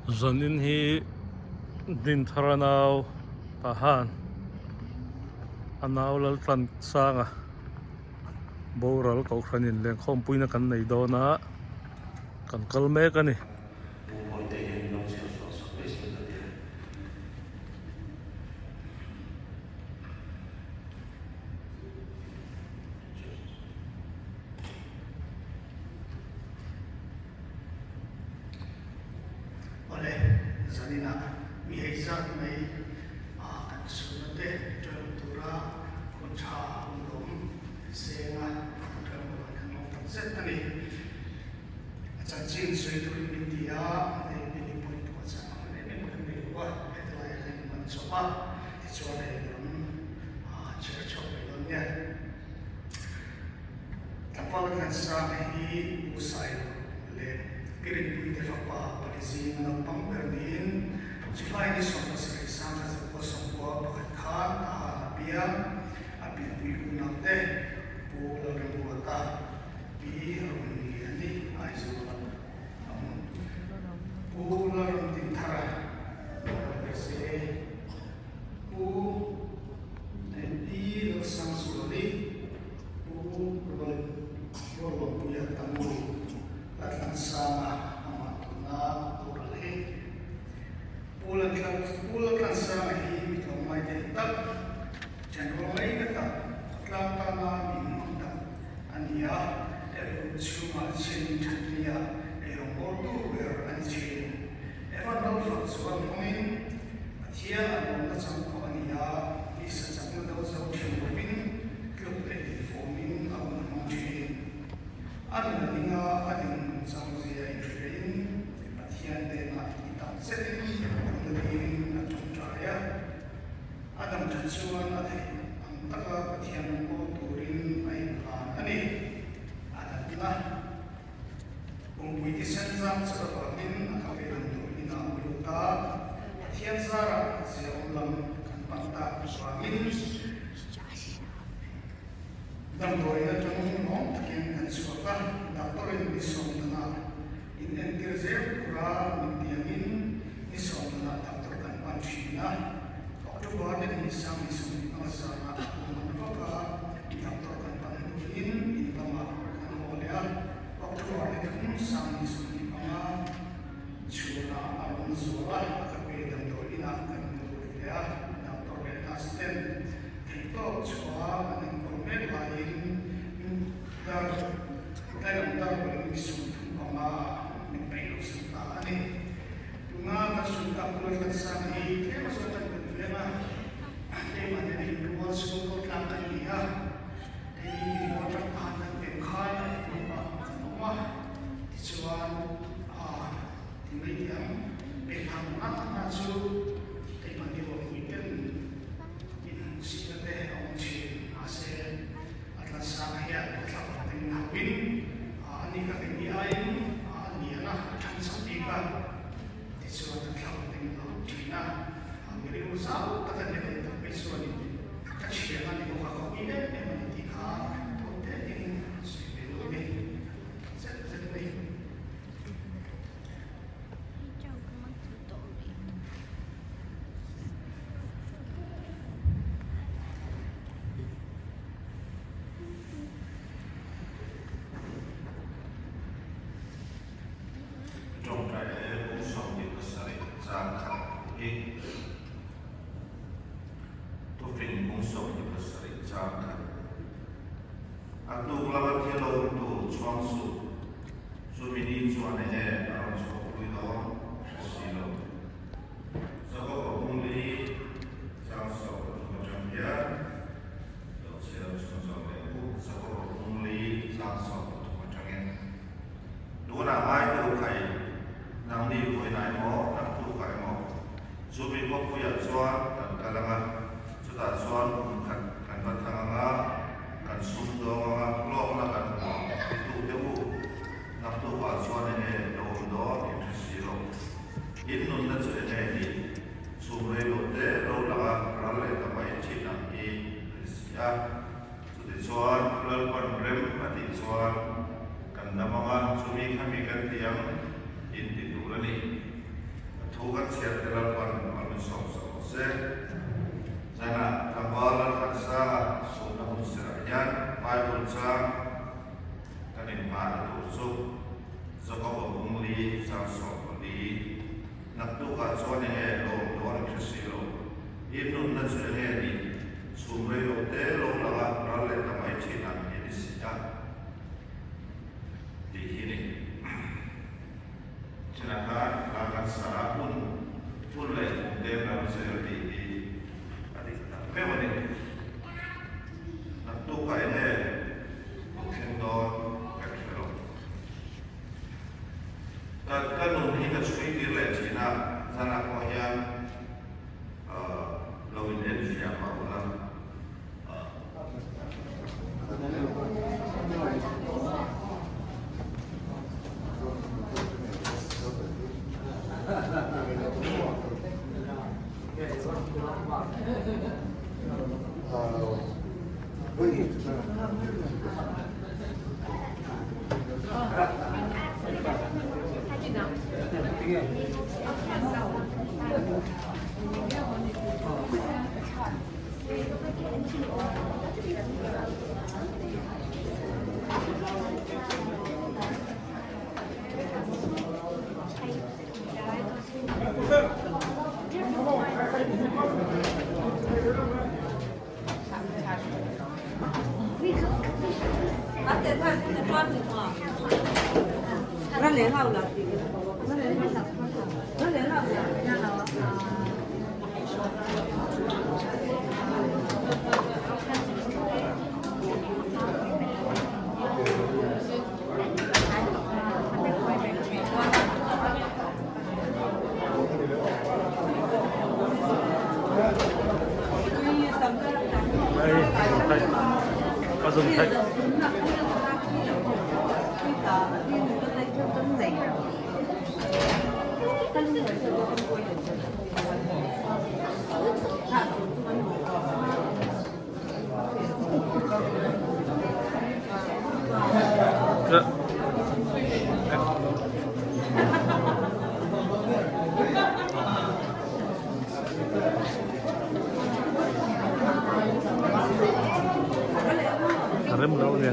Zanin hi din tharanau pahan anaw lal tlan sanga boral kau khranin leng khom puina kan nei dona kan kal mek ani Ole, zanina mi heizat mai kan sunate tura koncha undom senga kan kan set ani acha chin sui tu india ne ni point wa sa ne ne ne wa hetlai kan man sopa ichone rum church of Begonia tapal kan sa hi usai le kirin puite fapa palizin na pampernin July ni so sa isang sa posong pakat kha ta pia api puuna te pula rebuata pi runi ani aizu pula run thara se pu ne di lo sang suli pu rolo puya tamu latang sama amatuna turale pulang kan sama hi to mai de tak janro mai na ta tlanta na min ta ania chuma chen thania ro tu ber an chen eva no fa so min athia an na chang ko ania isa chang na do zo thim min klub le fo min am na chen an na ninga an chang zia in train athia de na ta setting Adam Jansuan ate ang taka patihan ko turin ay ani alat na kung pwede senzam sa kapatid ang kapitan turin anguluta patihan sara siya ulang kan pangta suamin damdoy na tunong mo takin kan suaka daktorin isong na in entirzer kura mintiyamin isong na daktor kan panchina October ni isang asama maka dilaporkan panuhin intama kanolya October ni isang mga chula alon zora kapedang dolina kanolya Dr. Benasten ito chua ang kormel lain dalam dalam isang mga nagpayos sa taani tunga kasunta kulo sa ni kasunta Lema, lema dari dua sukul langkan dia, dari orang anak berkah, rumah, dijual, di mediam, berhang nak masuk, dari mana dia weekend, in sini teh orang cina asyik, adalah saya, adalah dengan win, ni kata dia ini, dia lah akan sampaikan, dijual adalah dengan Cina. Jadi usaha tak ada yang terpesuai kecil yang di bawah kau ini yang menitikan hotel yang sebelum ini sedih. Trong trại cũng sống được sợi giang khẳng hình Tufin kung so ni pasari chaka. At tu kulawan kilo tu chuang su. Sumini chuan aron so kuilo silo. So ko kung li chang so ko chang ya. Do silo so so le ku so ko kung li chang so ko chang ya. Du na mai tu kai nang ni ko nai mo nang tu kai mo. Sumi ko puya chuan kan kalangan ta chuan kan pathanga kan sum do nga lok na kan tu deu na tu wa chuan e lo tugas yang dilakukan oleh sosok sana tambalan haksa sunnah musyrikyan Bible kanin pada tusuk Zakob umli sasopli naktuka zone lo krisilo ibnu najreni sumre hotel laga ralle tamai china ini sejak di sini silakan akan sarapun mulai dengan seperti memang ini naktuka ini kendor kakiro kanun hingga suiti le China sana koyan lawin Indonesia maupun那连好了，那连好了，那连好了，那好啊。가슴 살. Karena mulai